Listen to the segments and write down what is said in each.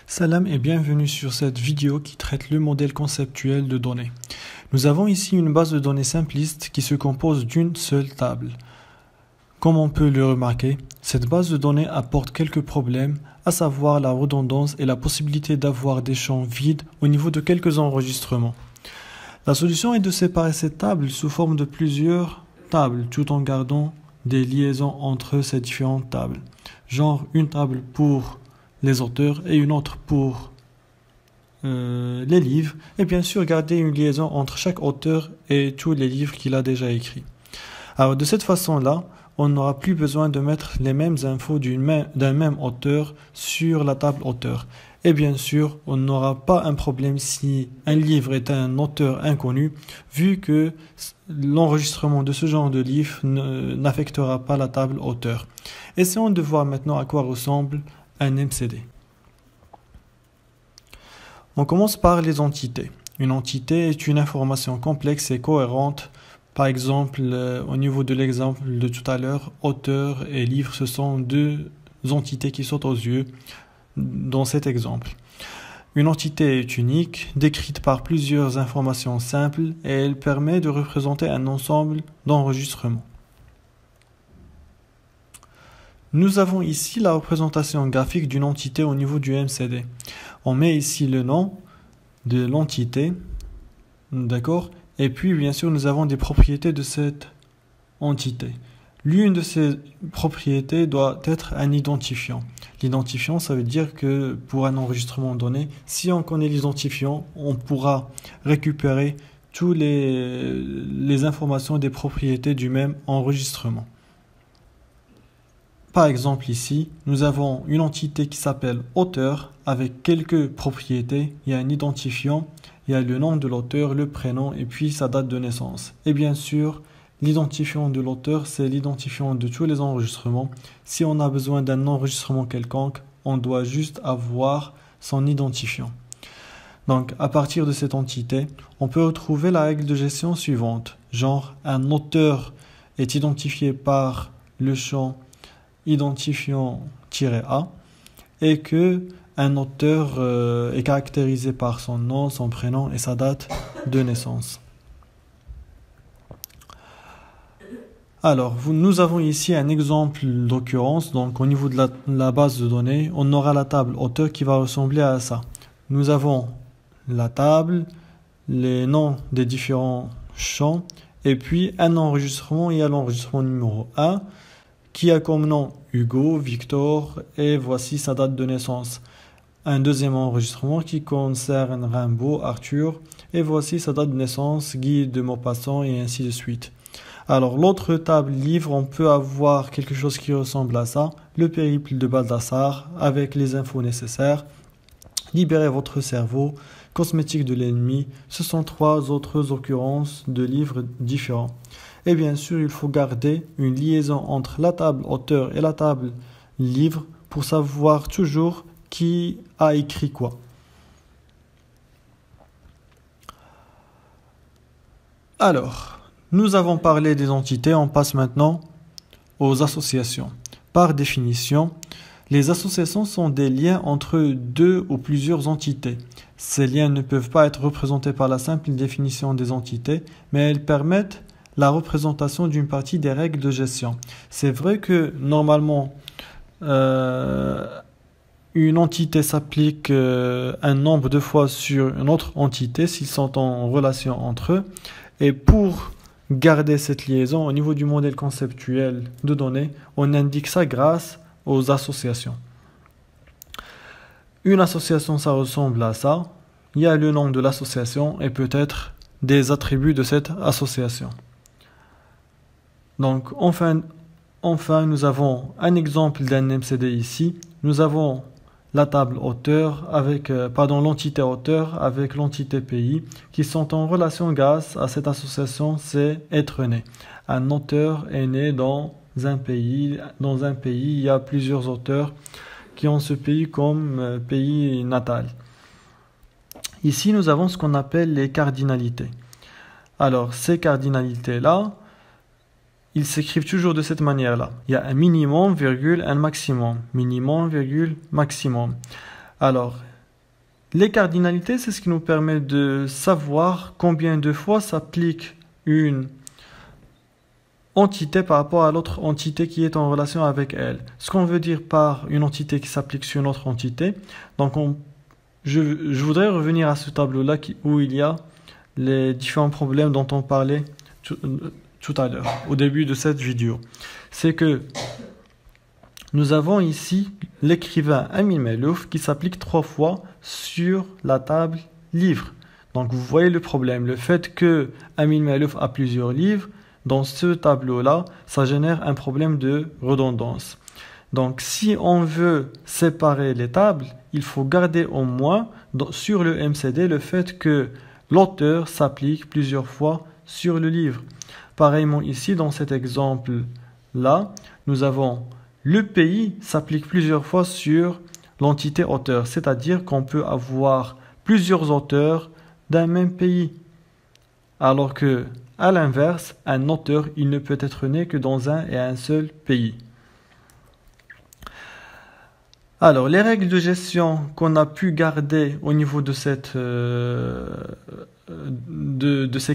Salam et bienvenue sur cette vidéo qui traite le modèle conceptuel de données. Nous avons ici une base de données simpliste qui se compose d'une seule table. Comme on peut le remarquer, cette base de données apporte quelques problèmes, à savoir la redondance et la possibilité d'avoir des champs vides au niveau de quelques enregistrements. La solution est de séparer cette table sous forme de plusieurs tables tout en gardant des liaisons entre ces différentes tables. Genre une table pour les auteurs et une autre pour les livres, et bien sûr garder une liaison entre chaque auteur et tous les livres qu'il a déjà écrits. Alors de cette façon-là, on n'aura plus besoin de mettre les mêmes infos d'un même auteur sur la table auteur. Et bien sûr, on n'aura pas un problème si un livre est un auteur inconnu, vu que l'enregistrement de ce genre de livre n'affectera pas la table auteur. Essayons de voir maintenant à quoi ressemble un MCD. On commence par les entités. Une entité est une information complexe et cohérente. Par exemple, au niveau de l'exemple de tout à l'heure, auteur et livre, ce sont deux entités qui sautent aux yeux dans cet exemple. Une entité est unique, décrite par plusieurs informations simples et elle permet de représenter un ensemble d'enregistrements. Nous avons ici la représentation graphique d'une entité au niveau du MCD. On met ici le nom de l'entité, d'accord? Et puis, bien sûr, nous avons des propriétés de cette entité. L'une de ces propriétés doit être un identifiant. L'identifiant, ça veut dire que pour un enregistrement donné, si on connaît l'identifiant, on pourra récupérer toutes les informations des propriétés du même enregistrement. Par exemple ici, nous avons une entité qui s'appelle auteur avec quelques propriétés. Il y a un identifiant, il y a le nom de l'auteur, le prénom et puis sa date de naissance. Et bien sûr, l'identifiant de l'auteur, c'est l'identifiant de tous les enregistrements. Si on a besoin d'un enregistrement quelconque, on doit juste avoir son identifiant. Donc, à partir de cette entité, on peut retrouver la règle de gestion suivante. Genre, un auteur est identifié par le champ identifiant-A et que un auteur est caractérisé par son nom, son prénom et sa date de naissance. Alors, nous avons ici un exemple d'occurrence. Donc, au niveau de la base de données, on aura la table auteur qui va ressembler à ça. Nous avons la table, les noms des différents champs et puis un enregistrement. Il y a l'enregistrement numéro 1 qui a comme nom Hugo, Victor et voici sa date de naissance. Un deuxième enregistrement qui concerne Rimbaud, Arthur et voici sa date de naissance, Guy de Maupassant et ainsi de suite. Alors l'autre table livre, on peut avoir quelque chose qui ressemble à ça, le périple de Baldassare avec les infos nécessaires, libérez votre cerveau, cosmétique de l'ennemi, ce sont trois autres occurrences de livres différents. Et bien sûr, il faut garder une liaison entre la table auteur et la table livre pour savoir toujours qui a écrit quoi. Alors, nous avons parlé des entités, on passe maintenant aux associations. Par définition, les associations sont des liens entre deux ou plusieurs entités. Ces liens ne peuvent pas être représentés par la simple définition des entités, mais elles permettent la représentation d'une partie des règles de gestion. C'est vrai que normalement, une entité s'applique un nombre de fois sur une autre entité s'ils sont en relation entre eux. Et pour garder cette liaison au niveau du modèle conceptuel de données, on indique ça grâce aux associations. Une association, ça ressemble à ça. Il y a le nom de l'association et peut-être des attributs de cette association. Donc, enfin, nous avons un exemple d'un MCD ici. Nous avons la table auteur l'entité auteur avec l'entité pays qui sont en relation grâce à cette association, c'est être né. Un auteur est né dans un pays. Dans un pays, il y a plusieurs auteurs qui ont ce pays comme pays natal. Ici, nous avons ce qu'on appelle les cardinalités. Alors, ces cardinalités-là, ils s'écrivent toujours de cette manière-là. Il y a un minimum, virgule, un maximum. Minimum, virgule, maximum. Alors, Les cardinalités, c'est ce qui nous permet de savoir combien de fois s'applique une entité par rapport à l'autre entité qui est en relation avec elle. Ce qu'on veut dire par une entité qui s'applique sur une autre entité, donc je voudrais revenir à ce tableau-là où il y a les différents problèmes dont on parlait tout à l'heure, au début de cette vidéo. C'est que nous avons ici l'écrivain Amin Maalouf qui s'applique 3 fois sur la table livre. Donc vous voyez le problème, le fait que Amin Maalouf a plusieurs livres, dans ce tableau-là, ça génère un problème de redondance. Donc si on veut séparer les tables, il faut garder au moins sur le MCD le fait que l'auteur s'applique plusieurs fois sur le livre. Pareillement ici, dans cet exemple-là, nous avons le pays s'applique plusieurs fois sur l'entité auteur, c'est-à-dire qu'on peut avoir plusieurs auteurs d'un même pays. Alors que, à l'inverse, un auteur, il ne peut être né que dans un et un seul pays. Alors, les règles de gestion qu'on a pu garder au niveau de ces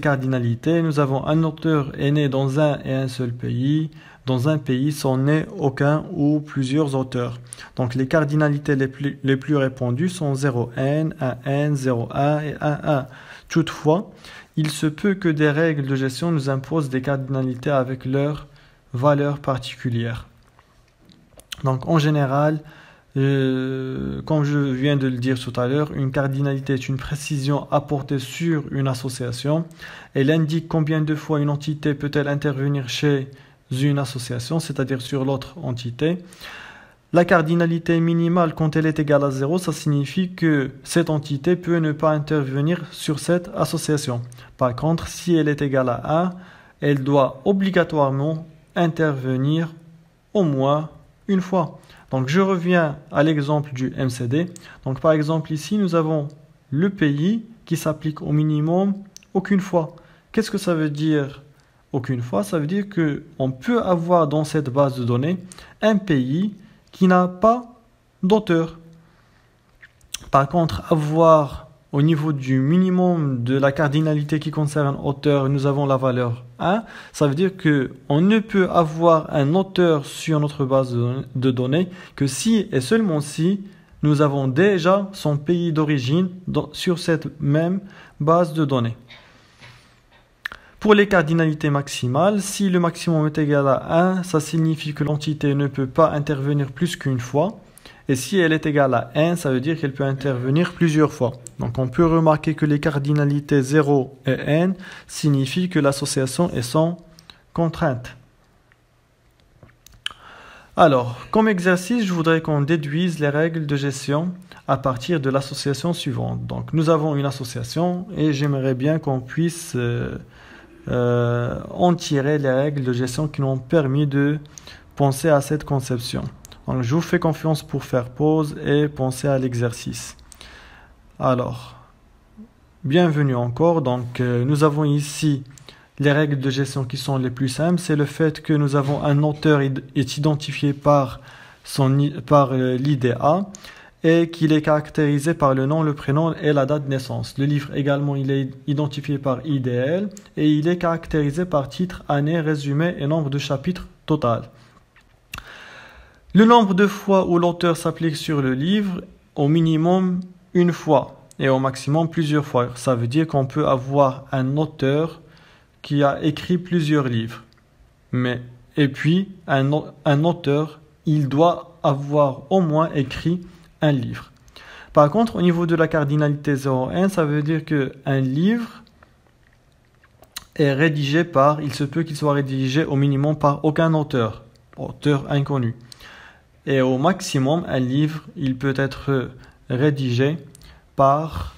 cardinalités, nous avons un auteur est né dans un et un seul pays. Dans un pays sont nés aucun ou plusieurs auteurs. Donc, les cardinalités les plus répandues sont 0n, 1n, 0,1 et 1,1. Toutefois, il se peut que des règles de gestion nous imposent des cardinalités avec leurs valeurs particulières. Donc, en général, comme je viens de le dire tout à l'heure, une cardinalité est une précision apportée sur une association. Elle indique combien de fois une entité peut-elle intervenir chez une association, c'est-à-dire sur l'autre entité. La cardinalité minimale, quand elle est égale à 0, ça signifie que cette entité peut ne pas intervenir sur cette association. Par contre, si elle est égale à 1, elle doit obligatoirement intervenir au moins une fois. Donc, je reviens à l'exemple du MCD. Donc, par exemple, ici, nous avons le pays qui s'applique au minimum aucune fois. Qu'est-ce que ça veut dire aucune fois? Ça veut dire qu'on peut avoir dans cette base de données un pays qui n'a pas d'auteur. Par contre, avoir au niveau du minimum de la cardinalité qui concerne auteur, nous avons la valeur 1. Ça veut dire qu'on ne peut avoir un auteur sur notre base de données que si et seulement si nous avons déjà son pays d'origine sur cette même base de données. Pour les cardinalités maximales, si le maximum est égal à 1, ça signifie que l'entité ne peut pas intervenir plus qu'une fois. Et si elle est égale à 1, ça veut dire qu'elle peut intervenir plusieurs fois. Donc on peut remarquer que les cardinalités 0 et n signifient que l'association est sans contrainte. Alors, comme exercice, je voudrais qu'on déduise les règles de gestion à partir de l'association suivante. Donc nous avons une association et j'aimerais bien qu'on puisse en tirer les règles de gestion qui nous ont permis de penser à cette conception. Donc, je vous fais confiance pour faire pause et penser à l'exercice. Alors, bienvenue encore. Donc, nous avons ici les règles de gestion qui sont les plus simples. C'est le fait que nous avons un auteur est identifié par l'IDA et qu'il est caractérisé par le nom, le prénom et la date de naissance. Le livre également, il est identifié par IDL et il est caractérisé par titre, année, résumé et nombre de chapitres total. Le nombre de fois où l'auteur s'applique sur le livre, au minimum une fois et au maximum plusieurs fois. Ça veut dire qu'on peut avoir un auteur qui a écrit plusieurs livres. Et puis, un auteur, il doit avoir au moins écrit un livre. Par contre, au niveau de la cardinalité 0,1, ça veut dire qu'un livre est rédigé il se peut qu'il soit rédigé au minimum par aucun auteur inconnu. Et au maximum, un livre, il peut être rédigé par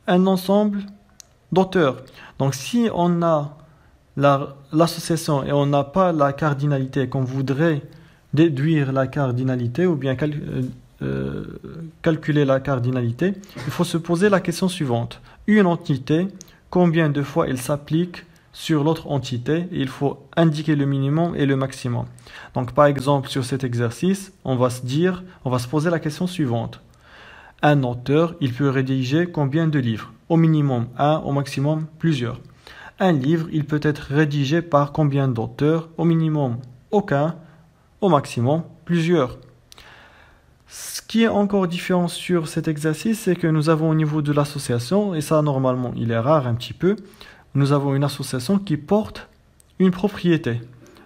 un ensemble d'auteurs. Donc, si on a l'association et on n'a pas la cardinalité, qu'on voudrait déduire la cardinalité ou bien calculer la cardinalité, il faut se poser la question suivante. Une entité, combien de fois elle s'applique sur l'autre entité? Il faut indiquer le minimum et le maximum. Donc, par exemple, sur cet exercice, on va se poser la question suivante. Un auteur, il peut rédiger combien de livres? Au minimum un, au maximum plusieurs. Un livre, il peut être rédigé par combien d'auteurs? Au minimum aucun, au maximum plusieurs. Ce qui est encore différent sur cet exercice, c'est que nous avons au niveau de l'association, et ça normalement il est rare un petit peu, nous avons une association qui porte une propriété.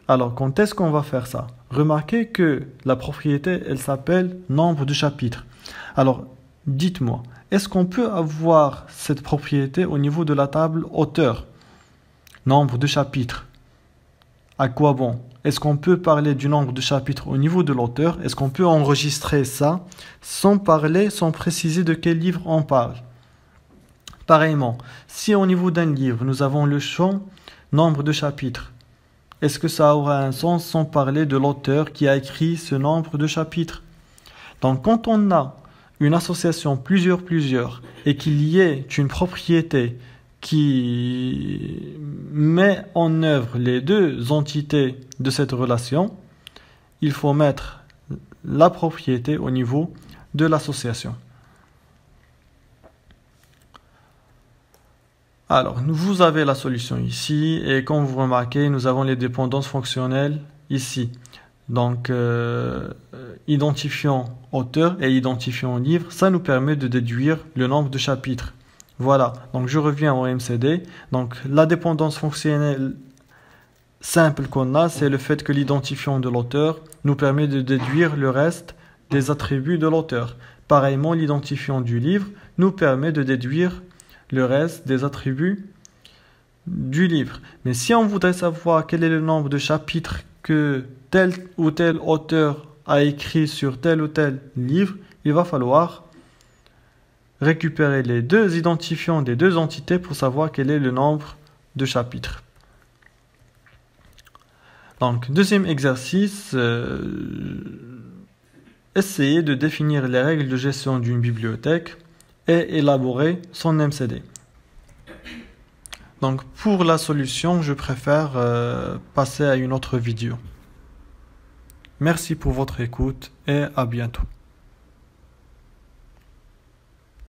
Alors quand est-ce qu'on va faire ça? Remarquez que la propriété, elle s'appelle nombre de chapitres. Alors dites-moi, est-ce qu'on peut avoir cette propriété au niveau de la table auteur? Nombre de chapitres. À quoi bon? Est-ce qu'on peut parler du nombre de chapitres au niveau de l'auteur? Est-ce qu'on peut enregistrer ça sans parler, sans préciser de quel livre on parle? Pareillement, si au niveau d'un livre, nous avons le champ nombre de chapitres, est-ce que ça aura un sens sans parler de l'auteur qui a écrit ce nombre de chapitres? Donc quand on a une association plusieurs, et qu'il y ait une propriété qui met en œuvre les deux entités de cette relation, il faut mettre la propriété au niveau de l'association. Alors, vous avez la solution ici, et comme vous remarquez, nous avons les dépendances fonctionnelles ici. Donc, identifiant auteur et identifiant livre, ça nous permet de déduire le nombre de chapitres. Voilà, donc je reviens au MCD. Donc la dépendance fonctionnelle simple qu'on a, c'est le fait que l'identifiant de l'auteur nous permet de déduire le reste des attributs de l'auteur. Pareillement, l'identifiant du livre nous permet de déduire le reste des attributs du livre. Mais si on voudrait savoir quel est le nombre de chapitres que tel ou tel auteur a écrit sur tel ou tel livre, il va falloir récupérer les deux identifiants des deux entités pour savoir quel est le nombre de chapitres. Donc, deuxième exercice, essayez de définir les règles de gestion d'une bibliothèque et élaborer son MCD. Donc, pour la solution, je préfère passer à une autre vidéo. Merci pour votre écoute et à bientôt.